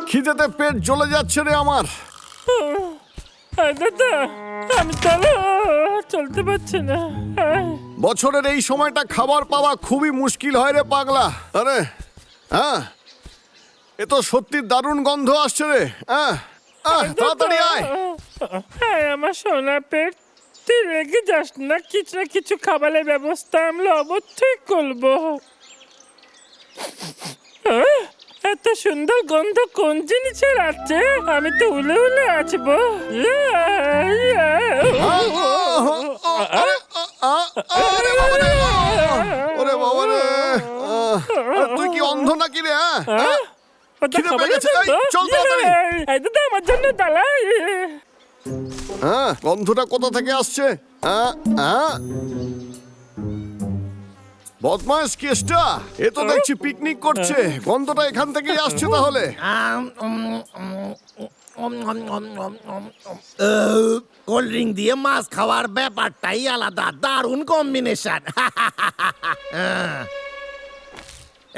খিদেতে পেট জ্বলে যাচ্ছে রে আমার। দাদা আমি চলতে পারছি না। বছরের এই সময়টা খাবার পাওয়া খুবই মুশকিল হয় রে পাগলা। আরে হ্যাঁ, এ তো সত্যি দারুণ গন্ধ আসছে রে। তাড়াতাড়ি আয়। আমার সোনা পেট, তুই রেগে যাস না, কিছু না কিছু খাবারের ব্যবস্থা আমরা অবশ্যই করবো। এত সুন্দর গন্ধ কোন জিনিসের আছে? আমি তো উলে উলে আসবো। তুই কি অন্ধ নাকি রে? আমার জন্য দাঁড়াই। গন্ধটা কোথা থেকে আসছে? বদমাইশ কেষ্টা, এ তো দেখছি পিকনিক করছে। গন্ধটা এখান থেকেই আসছে তাহলে। কোল্ড ড্রিঙ্ক দিয়ে মাছ খাওয়ার ব্যাপারটাই আলাদা, দারুণ কম্বিনেশন।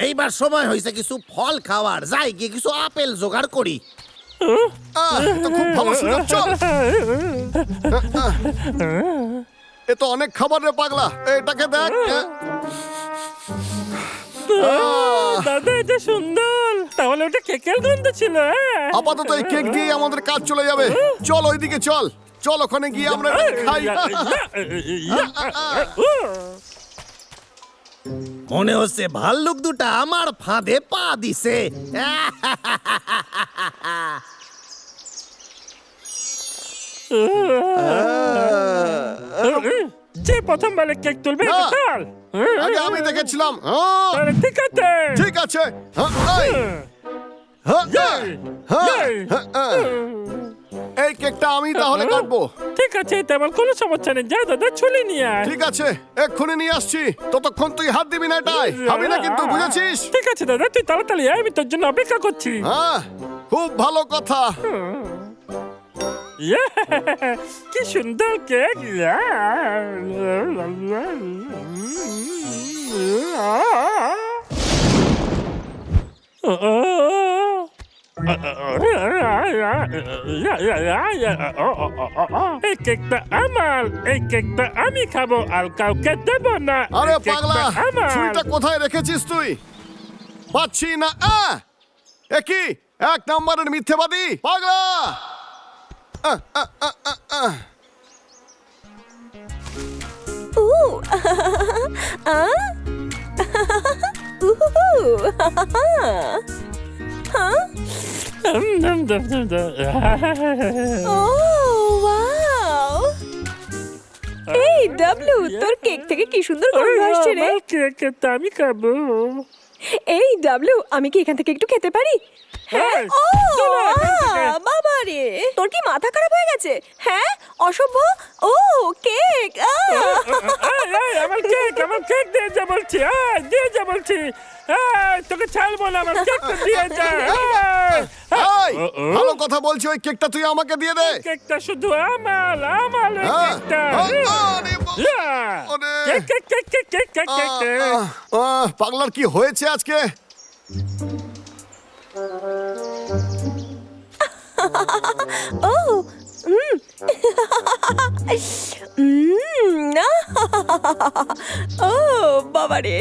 এইবার সময় হয়েছে কিছু ফল খাওয়ার, যাই গিয়ে কিছু আপেল জোগাড় করি। খুব ভালো সুযোগ, চল। এ তো অনেক খাবার রে পাগলা, এটাকে দেখ। দাদা এটা সুন্দর, তাহলে ওটা কেকের গন্ধ ছিল। আপাতত এই কেক দিয়ে আমাদের কাজ চলে যাবে। চল ওইদিকে চল, চল ওখানে গিয়ে আমরা খাই। মনে হচ্ছে ভাল্লুক দুটা আমার ফাঁদে পা দিছে। যে প্রথম বেলে কেক তুলবে আগে আমি দেখেছিলাম। ঠিক আছে ঠিক আছে, এই কেকটা আমি তাহলে কাটবো। ঠিক আছে, তেমন কোনো সমস্যা নেই। যা দাদা ছুলি নিয়ে আয়। ঠিক আছে, এক্ষুনি নিয়ে আসছি। ততক্ষণ তুই হাত দিবি না, এটাই খাবি না কিন্তু, বুঝেছিস? ঠিক আছে দাদা, তুই তাড়াতাড়ি আয়, আমি তোর জন্য অপেক্ষা করছি। হ্যাঁ, খুব ভালো কথা। কি সুন্দর কেক। এই কেকটা আমার, এই কেকটা আমি খাবো, আর কাউকে দেব না। আরে পাগলা, ছুরিটা কোথায় রেখেছিস তুই? পাচ্ছি না। কি এক নম্বরের মিথ্যেবাদী পাগলা। এই ডাবলু, তোর কেক থেকে কি সুন্দর গন্ধ আসছে রে। কেকটা আমি খাবো। এই ডাবলু, আমি কি এখান থেকে একটু খেতে পারি? হ্যাঁ। বাবা রে, তোর কি মাথা খারাপ হয়ে গেছে? হ্যাঁ, অসভ্য। ও কেক, আমার কেক দিয়ে যা বলছি, দিয়ে যা বলছি। তোকে ছাড়বো না, আমার কেকটা দিয়ে যা। ভালো কথা বলছি, ওই কেকটা তুই আমাকে দিয়ে দে। কেকটা শুধু আমার কেকটা। পাগলার কি হয়েছে আজকে? ও ও বাবা রে।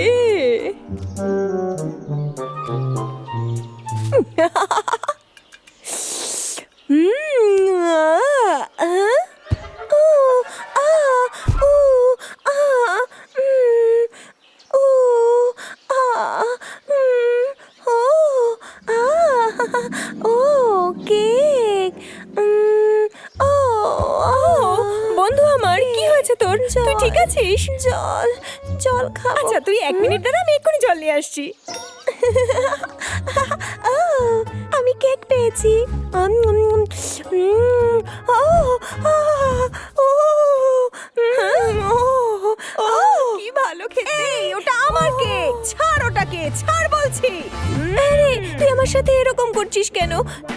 বন্ধু আমার, কি হয়েছে তোর? তুই ঠিক আছিস? জল জল খা। আচ্ছা তুই 1 মিনিট দাঁড়া, আমি এক্ষুনি জল নিয়ে আসছি। আমি কেক পেয়েছি। কি ভালো খেতে। ওটা আমার কেক, ছাড় ওটাকে, ছাড় বলছি। আরে তুই আমার সাথে এরকম করছিস কেন?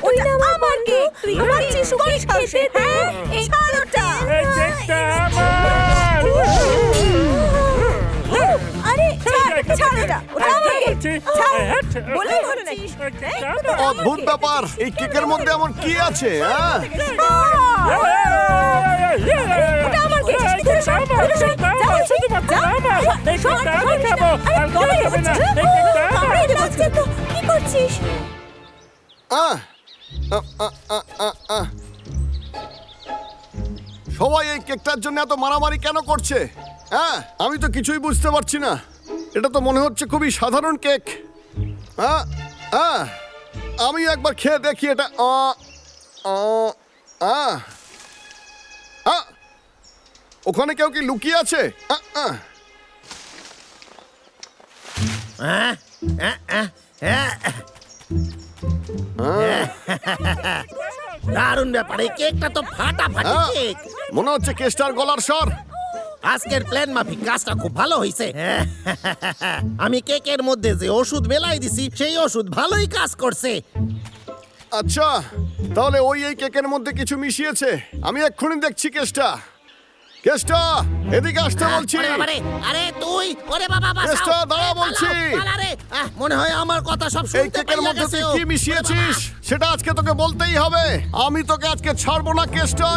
ওটা আমার কেক, তুই খাচ্ছিস খেতে দে। ছাড় ওটা। আরে ছাড় ওটা, ওটা আমার কেক। বলছি বলেই হলো নাকি? অদ্ভুত ব্যাপার, এই কেকের মধ্যে এমন কি আছে? হ্যাঁ, ওটা আমার কেক। দূরে সর, দূরে সর। যাও বলছি। কামড়ে দেবো তো। কি করছিস? আহ, আহ, আহ, আহ, আহ, আহ। সবাই এই কেকটার জন্য এত মারামারি কেন করছে? হ্যাঁ, আমি তো কিছুই বুঝতে পারছি না। এটা তো মনে হচ্ছে খুবই সাধারণ কেক। হ্যাঁ, হ্যাঁ, আমি একবার খেয়ে দেখি এটা। ওখানে কেউ কি লুকিয়ে আছে? হ্যাঁ, হ্যাঁ, হ্যাঁ, হ্যাঁ। দারুণ ব্যাপার, এই কেকটা তো ফাটাফাটি কেক। মনে হচ্ছে কেস্টার গলার স্বর। আজকের প্ল্যান মাফিক কাজটা খুব ভালো হয়েছে। আমি কেকের মধ্যে যে ওষুধ মেলাই দিছি সেই ওষুধ ভালোই কাজ করছে। আচ্ছা, তাহলে ওই এই কেকের মধ্যে কিছু মিশিয়েছে। আমি এক্ষুনি দেখছি কেসটা। কেসটা, এদিকে আসতে বলছি। ওরে বাবারে, আরে তুই, ওরে বাবা বাঁচাও। কেসটা, দাঁড়া এ, বলছি। পালাও, পালা রে। মনে হয় আমার কথা সব এই শুনতে কেকের পাইয়া মধ্যে গেছে তুই ও। কি মিশিয়েছিস সেটা আজকে তোকে বলতেই হবে। আমি তোকে আজকে ছাড়বো না কেসটা।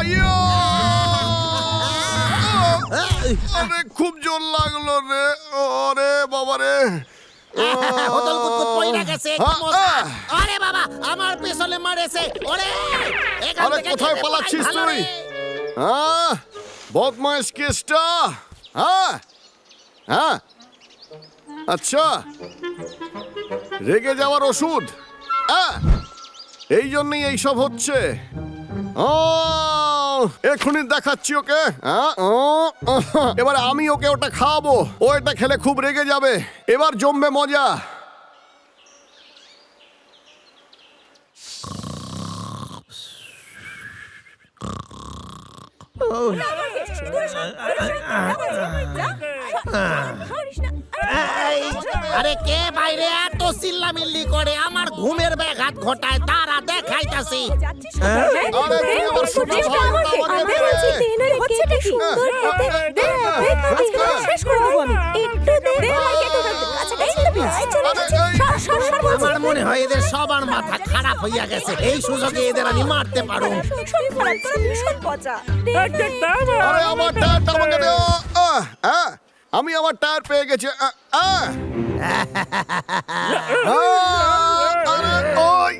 আরে খুব জোর লাগলো রে। ওরে বাবা রে। হোতল কুতকুত পইরা গেছে, কি হ্যাঁ, মজা। আহ। আরে বাবা, আমার পেছনে মারেছে। ওরে, এখান আরে থেকে কোথায় যেতে পালাচ্ছিস ভালো তুই? রে। হ্যাঁ, বদমাইশ কেসটা। হ্যাঁ, হ্যাঁ, আচ্ছা, রেগে যাওয়ার ওষুধ। এই জন্যই এইসব হচ্ছে। এক্ষুনি দেখাচ্ছি ওকে। এবারে আমি ওকে ওটা খাওয়াবো। ও এটা খেলে খুব রেগে যাবে। এবার জমবে মজা। এই, আরে কে বাইরে এত চিল্লামিল্লি করে আমার ঘুমের ব্যাঘাত ঘটায়, তারা দেখাইতাছি। আরে তুই আমার সোনা ভাই, ওটা আমাকে দে। হচ্ছেটা কি? দে, আজকে শেষ করে দেবো আমি। একটু দে। আচ্ছা, এই তো বিয়াই চলে যাচ্ছে। সর বলছি। আমার মনে হয় এদের সবার মাথা খারাপ হইয়া গেছে। এই সুযোগে এদের আমি মারতে পারো। শরীর খারাপ করে ভীষণ পচা। আরে আমার টায়ারটা আমাকে দে। আমি আমার টায়ার পেয়ে গেছি। আরে, ওই,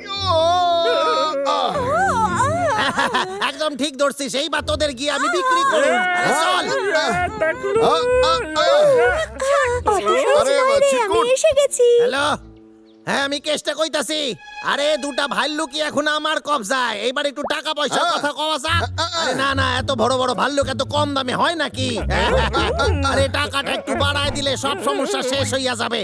একদম ঠিক ধরছিস, এইবার তোদের গিয়ে আমি বিক্রি করব। আরে চল। আরে, আমি চিকুন। এসে গেছি। হ্যালো, হ্যাঁ আমি কেসটা কইতাছি। আরে দুটা ভাল্লুক কি এখন আমার কবজায়। এইবার একটু টাকা পয়সার কথা কওয়া যাক। আরে না না, এত বড় বড় ভাল্লুক এত কম দামে হয় নাকি? আরে টাকাটা একটু বাড়ায় দিলে সব সমস্যা শেষ হইয়া যাবে।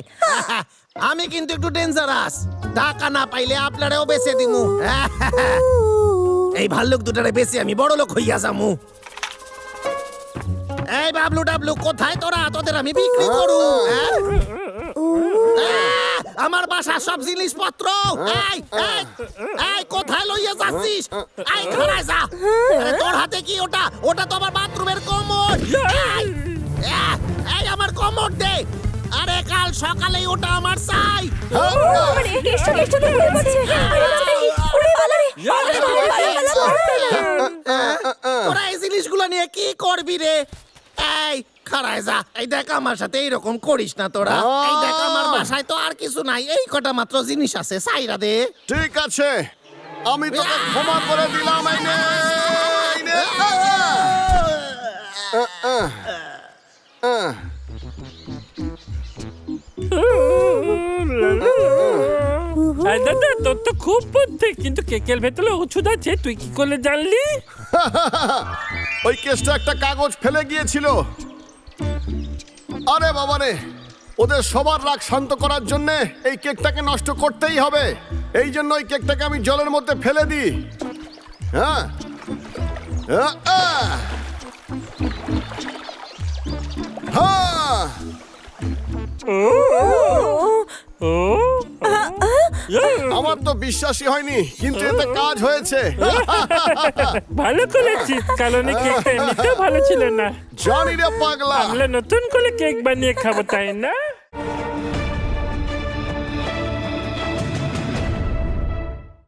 আমি কিন্তু একটু ডেঞ্জারাস। টাকা না পাইলে আপনারাও বেচে দিমু। এই ভাল্লুক দুটারে বেশি আমি বড় লোক হইয়া যামু। এই বাবলু ডাবলু, কোথায় তোরা? তোদের আমি বিক্রি করু। আমার বাসা সব জিনিসপত্র। এই এই এই কোথায় লইয়া যাচ্ছিস? এই খাড়ায় যা। আরে তোর হাতে কি ওটা? ওটা তো আমার বাথরুমের কমোড। এই আমার কমোড দে। আরে কাল সকালে ওটা আমার চাই। আরে কেষ্ট তো ঘুরে পড়ছে। ওরে পালা রে। তোরা এই জিনিসগুলো নিয়ে কি করবি রে? এই খাড়ায় যা। এই দেখ আমার সাথে এইরকম করিস না তোরা। এই দেখ আমার বাসায় তো আর কিছু নাই, এই কটা মাত্র জিনিস আছে, সাইরা দে। ঠিক আছে, আমি তোকে ক্ষমা করে দিলাম। এই নে, এই নে। দাদা, তোর তো খুব বুদ্ধি, কিন্তু কেকের ভেতরে ওষুধ আছে, তুই কি করে জানলি? ওই কেসটা একটা কাগজ ফেলে গিয়েছিল। আরে বাবা রে, ওদের সবার রাগ শান্ত করার জন্য এই কেকটাকে নষ্ট করতেই হবে। এই জন্য ওই কেকটাকে আমি জলের মধ্যে ফেলে দিই। হ্যাঁ, আমার তো বিশ্বাসই হয়নি, কিন্তু এতে কাজ হয়েছে। ভালো করেছিস, কারণ এই কেকটা এমনিতেও ভালো ছিল না। জানি রে পাগলা। আমরা নতুন করে কেক বানিয়ে খাবো, তাই না?